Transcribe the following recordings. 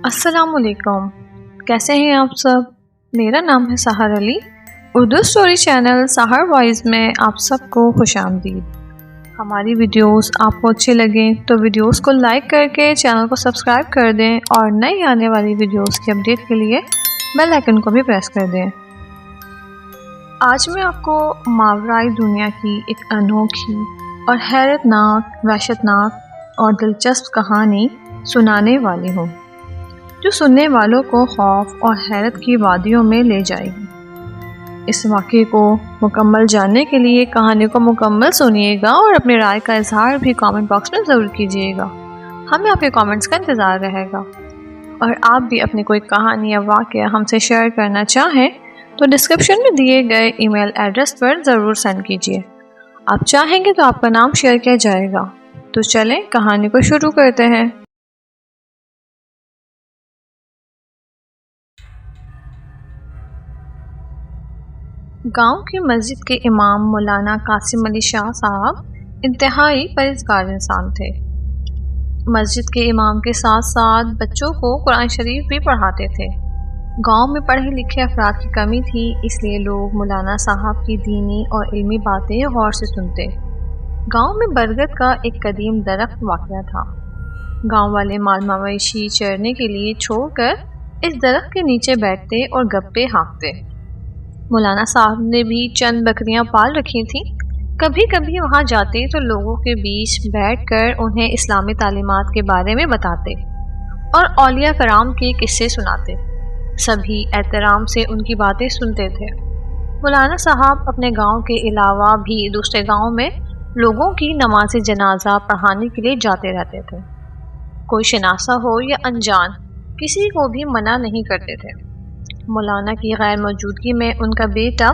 السلام علیکم، کیسے ہیں آپ سب؟ میرا نام ہے سحر علی۔ اردو سٹوری چینل سحر وائز میں آپ سب کو خوش آمدید۔ ہماری ویڈیوز آپ کو اچھے لگیں تو ویڈیوز کو لائک کر کے چینل کو سبسکرائب کر دیں اور نئی آنے والی ویڈیوز کی اپڈیٹ کے لیے بیل آئیکن کو بھی پریس کر دیں۔ آج میں آپ کو ماورائی دنیا کی ایک انوکھی اور حیرت ناک، وحشت ناک اور دلچسپ کہانی سنانے والی ہوں، جو سننے والوں کو خوف اور حیرت کی وادیوں میں لے جائے گی۔ اس واقعے کو مکمل جاننے کے لیے کہانی کو مکمل سنیے گا اور اپنی رائے کا اظہار بھی کامنٹ باکس میں ضرور کیجیے گا۔ ہمیں آپ کے کامنٹس کا انتظار رہے گا۔ اور آپ بھی اپنی کوئی کہانی یا واقعہ ہم سے شیئر کرنا چاہیں تو ڈسکرپشن میں دیے گئے ای میل ایڈریس پر ضرور سینڈ کیجیے۔ آپ چاہیں گے تو آپ کا نام شیئر کیا جائے گا۔ تو چلیں کہانی کو شروع کرتے ہیں۔ گاؤں کی مسجد کے امام مولانا قاسم علی شاہ صاحب انتہائی پرہیزگار انسان تھے۔ مسجد کے امام کے ساتھ ساتھ بچوں کو قرآن شریف بھی پڑھاتے تھے۔ گاؤں میں پڑھے لکھے افراد کی کمی تھی، اس لیے لوگ مولانا صاحب کی دینی اور علمی باتیں غور سے سنتے۔ گاؤں میں برگد کا ایک قدیم درخت واقع تھا۔ گاؤں والے مال مویشی چرنے کے لیے چھوڑ کر اس درخت کے نیچے بیٹھتے اور گپے ہانکتے۔ مولانا صاحب نے بھی چند بکریاں پال رکھی تھیں۔ کبھی کبھی وہاں جاتے تو لوگوں کے بیچ بیٹھ کر انہیں اسلامی تعلیمات کے بارے میں بتاتے اور اولیاء کرام کے قصے سناتے۔ سبھی احترام سے ان کی باتیں سنتے تھے۔ مولانا صاحب اپنے گاؤں کے علاوہ بھی دوسرے گاؤں میں لوگوں کی نماز جنازہ پڑھانے کے لیے جاتے رہتے تھے۔ کوئی شناسا ہو یا انجان، کسی کو بھی منع نہیں کرتے تھے۔ مولانا کی غیر موجودگی میں ان کا بیٹا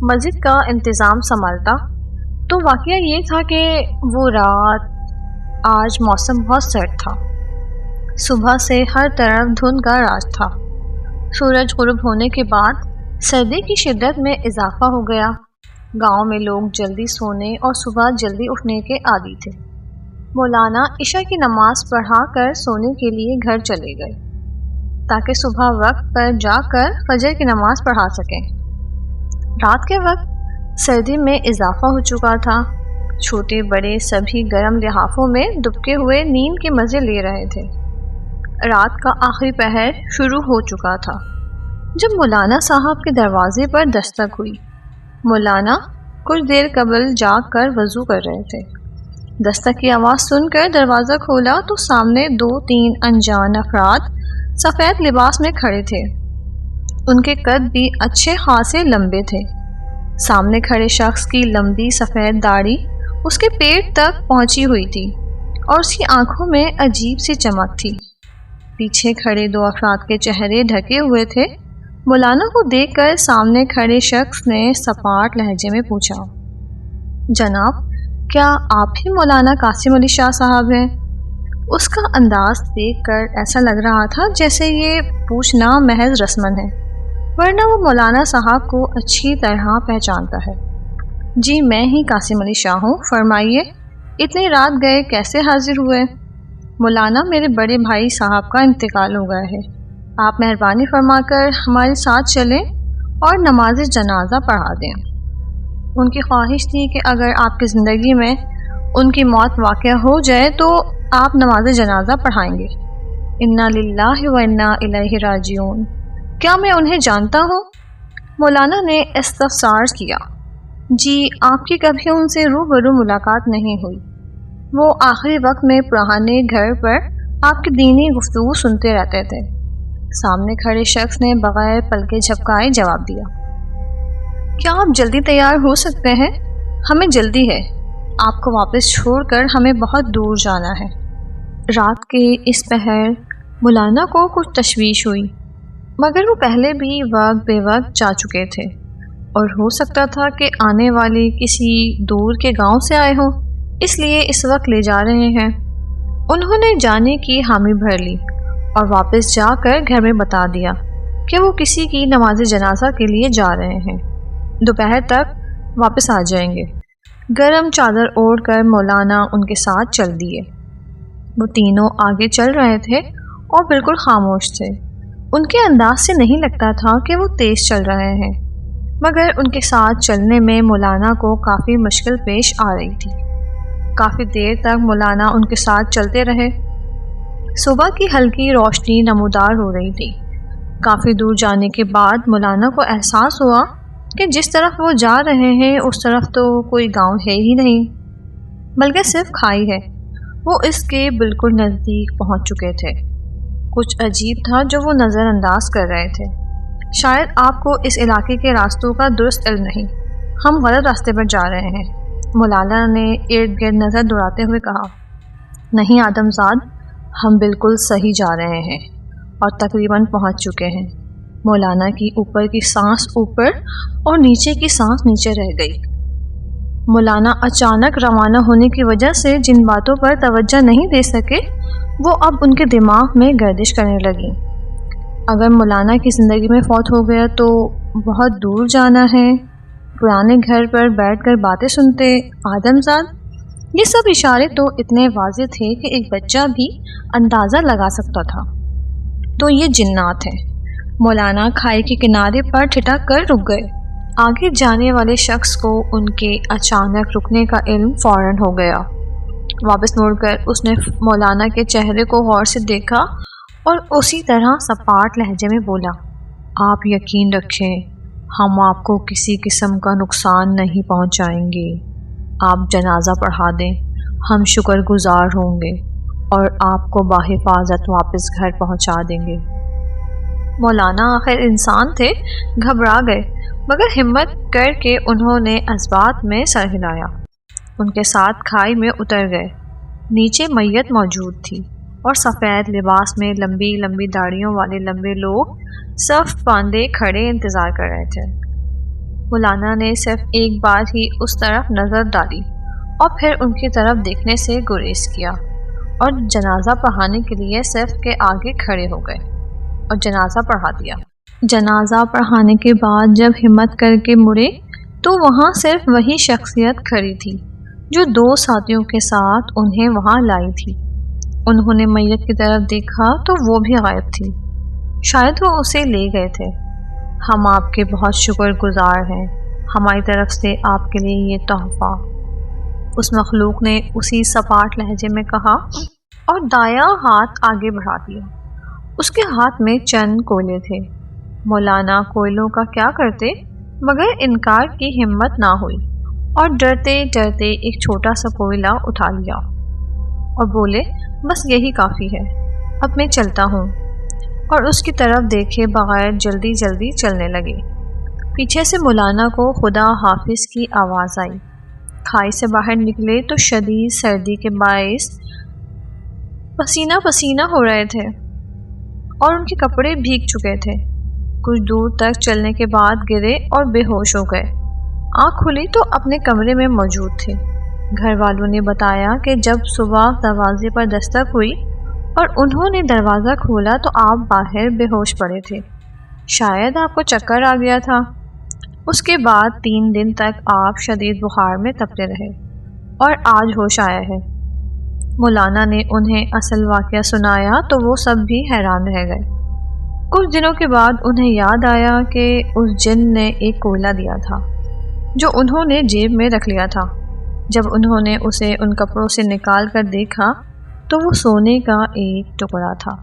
مسجد کا انتظام سنبھالتا۔ تو واقعہ یہ تھا کہ وہ رات، آج موسم بہت سرد تھا۔ صبح سے ہر طرف دھند کا راج تھا۔ سورج غروب ہونے کے بعد سردی کی شدت میں اضافہ ہو گیا۔ گاؤں میں لوگ جلدی سونے اور صبح جلدی اٹھنے کے عادی تھے۔ مولانا عشاء کی نماز پڑھا کر سونے کے لیے گھر چلے گئے تاکہ صبح وقت پر جا کر فجر کی نماز پڑھا سکیں۔ رات کے وقت سردی میں اضافہ ہو چکا تھا۔ چھوٹے بڑے سبھی گرم لحافوں میں دبکے ہوئے نیند کے مزے لے رہے تھے۔ رات کا آخری پہر شروع ہو چکا تھا جب مولانا صاحب کے دروازے پر دستک ہوئی۔ مولانا کچھ دیر قبل جاگ کر وضو کر رہے تھے۔ دستک کی آواز سن کر دروازہ کھولا تو سامنے 2-3 انجان افراد سفید لباس میں کھڑے تھے۔ ان کے قد بھی اچھے خاصے لمبے تھے۔ سامنے کھڑے شخص کی لمبی سفید داڑھی اس کے پیٹ تک پہنچی ہوئی تھی اور اس کی آنکھوں میں عجیب سی چمک تھی۔ پیچھے کھڑے 2 افراد کے چہرے ڈھکے ہوئے تھے۔ مولانا کو دیکھ کر سامنے کھڑے شخص نے سپاٹ لہجے میں پوچھا، جناب، کیا آپ ہی مولانا قاسم علی شاہ صاحب ہیں؟ اس کا انداز دیکھ کر ایسا لگ رہا تھا جیسے یہ پوچھنا محض رسمن ہے، ورنہ وہ مولانا صاحب کو اچھی طرح پہچانتا ہے۔ جی میں ہی قاسم علی شاہ ہوں، فرمائیے اتنی رات گئے کیسے حاضر ہوئے؟ مولانا، میرے بڑے بھائی صاحب کا انتقال ہو گیا ہے، آپ مہربانی فرما کر ہمارے ساتھ چلیں اور نماز جنازہ پڑھا دیں۔ ان کی خواہش تھی کہ اگر آپ کی زندگی میں ان کی موت واقع ہو جائے تو آپ نماز جنازہ پڑھائیں گے۔ انا للہ و انا الیہ راجعون۔ کیا میں انہیں جانتا ہوں؟ مولانا نے استفسار کیا۔ جی، آپ کی کبھی ان سے روبرو ملاقات نہیں ہوئی۔ وہ آخری وقت میں پرانے گھر پر آپ کی دینی گفتگو سنتے رہتے تھے۔ سامنے کھڑے شخص نے بغیر پلکے جھپکائے جواب دیا۔ کیا آپ جلدی تیار ہو سکتے ہیں؟ ہمیں جلدی ہے، آپ کو واپس چھوڑ کر ہمیں بہت دور جانا ہے۔ رات کے اس پہر مولانا کو کچھ تشویش ہوئی، مگر وہ پہلے بھی وقت بے وقت جا چکے تھے اور ہو سکتا تھا کہ آنے والے کسی دور کے گاؤں سے آئے ہوں، اس لیے اس وقت لے جا رہے ہیں۔ انہوں نے جانے کی حامی بھر لی اور واپس جا کر گھر میں بتا دیا کہ وہ کسی کی نماز جنازہ کے لیے جا رہے ہیں، دوپہر تک واپس آ جائیں گے۔ گرم چادر اوڑھ کر مولانا ان کے ساتھ چل دیے۔ وہ تینوں آگے چل رہے تھے اور بالکل خاموش تھے۔ ان کے انداز سے نہیں لگتا تھا کہ وہ تیز چل رہے ہیں، مگر ان کے ساتھ چلنے میں مولانا کو کافی مشکل پیش آ رہی تھی۔ کافی دیر تک مولانا ان کے ساتھ چلتے رہے۔ صبح کی ہلکی روشنی نمودار ہو رہی تھی۔ کافی دور جانے کے بعد مولانا کو احساس ہوا کہ جس طرف وہ جا رہے ہیں اس طرف تو کوئی گاؤں ہے ہی نہیں، بلکہ صرف کھائی ہے۔ وہ اس کے بالکل نزدیک پہنچ چکے تھے۔ کچھ عجیب تھا جو وہ نظر انداز کر رہے تھے۔ شاید آپ کو اس علاقے کے راستوں کا درست علم نہیں، ہم غلط راستے پر جا رہے ہیں، مولانا نے ارد گرد نظر دوڑاتے ہوئے کہا۔ نہیں آدم زاد، ہم بالکل صحیح جا رہے ہیں اور تقریباً پہنچ چکے ہیں۔ مولانا کی اوپر کی سانس اوپر اور نیچے کی سانس نیچے رہ گئی۔ مولانا اچانک روانہ ہونے کی وجہ سے جن باتوں پر توجہ نہیں دے سکے وہ اب ان کے دماغ میں گردش کرنے لگیں۔ اگر مولانا کی زندگی میں فوت ہو گیا تو بہت دور جانا ہے، پرانے گھر پر بیٹھ کر باتیں سنتے، آدم زاد، یہ سب اشارے تو اتنے واضح تھے کہ ایک بچہ بھی اندازہ لگا سکتا تھا۔ تو یہ جنات ہیں۔ مولانا کھائی کے کنارے پر ٹھٹک کر رک گئے۔ آگے جانے والے شخص کو ان کے اچانک رکنے کا علم فوراً ہو گیا۔ واپس مڑ کر اس نے مولانا کے چہرے کو غور سے دیکھا اور اسی طرح سپاٹ لہجے میں بولا، آپ یقین رکھیں، ہم آپ کو کسی قسم کا نقصان نہیں پہنچائیں گے۔ آپ جنازہ پڑھا دیں، ہم شکر گزار ہوں گے اور آپ کو بحفاظت واپس گھر پہنچا دیں گے۔ مولانا آخر انسان تھے، گھبرا گئے، مگر ہمت کر کے انہوں نے اسبات میں سر ہلایا۔ ان کے ساتھ کھائی میں اتر گئے۔ نیچے میت موجود تھی اور سفید لباس میں لمبی لمبی داڑھیوں والے لمبے لوگ صف باندھے کھڑے انتظار کر رہے تھے۔ مولانا نے صرف ایک بار ہی اس طرف نظر ڈالی اور پھر ان کی طرف دیکھنے سے گریز کیا اور جنازہ پڑھانے کے لیے صف کے آگے کھڑے ہو گئے اور جنازہ پڑھا دیا۔ جنازہ پڑھانے کے بعد جب ہمت کر کے مڑے تو وہاں صرف وہی شخصیت کھڑی تھی جو دو ساتھیوں کے ساتھ انہیں وہاں لائی تھی۔ انہوں نے میت کی طرف دیکھا تو وہ بھی غائب تھی، شاید وہ اسے لے گئے تھے۔ ہم آپ کے بہت شکر گزار ہیں، ہماری طرف سے آپ کے لیے یہ تحفہ، اس مخلوق نے اسی سپاٹ لہجے میں کہا اور دایاں ہاتھ آگے بڑھا دیا۔ اس کے ہاتھ میں چند کوئلے تھے۔ مولانا کوئلوں کا کیا کرتے، مگر انکار کی ہمت نہ ہوئی اور ڈرتے ڈرتے ایک چھوٹا سا کوئلہ اٹھا لیا اور بولے، بس یہی کافی ہے، اب میں چلتا ہوں، اور اس کی طرف دیکھے بغیر جلدی جلدی چلنے لگے۔ پیچھے سے مولانا کو خدا حافظ کی آواز آئی۔ کھائی سے باہر نکلے تو شدید سردی کے باعث پسینہ پسینہ ہو رہے تھے اور ان کے کپڑے بھیگ چکے تھے۔ کچھ دور تک چلنے کے بعد گرے اور بے ہوش ہو گئے۔ آنکھ کھلی تو اپنے کمرے میں موجود تھے۔ گھر والوں نے بتایا کہ جب صبح دروازے پر دستک ہوئی اور انہوں نے دروازہ کھولا تو آپ باہر بے ہوش پڑے تھے، شاید آپ کو چکر آ گیا تھا۔ اس کے بعد 3 دن تک آپ شدید بخار میں تپتے رہے اور آج ہوش آیا ہے۔ مولانا نے انہیں اصل واقعہ سنایا تو وہ سب بھی حیران رہ گئے۔ کچھ دنوں کے بعد انہیں یاد آیا کہ اس جن نے ایک کوئلہ دیا تھا جو انہوں نے جیب میں رکھ لیا تھا۔ جب انہوں نے اسے ان کپڑوں سے نکال کر دیکھا تو وہ سونے کا ایک ٹکڑا تھا۔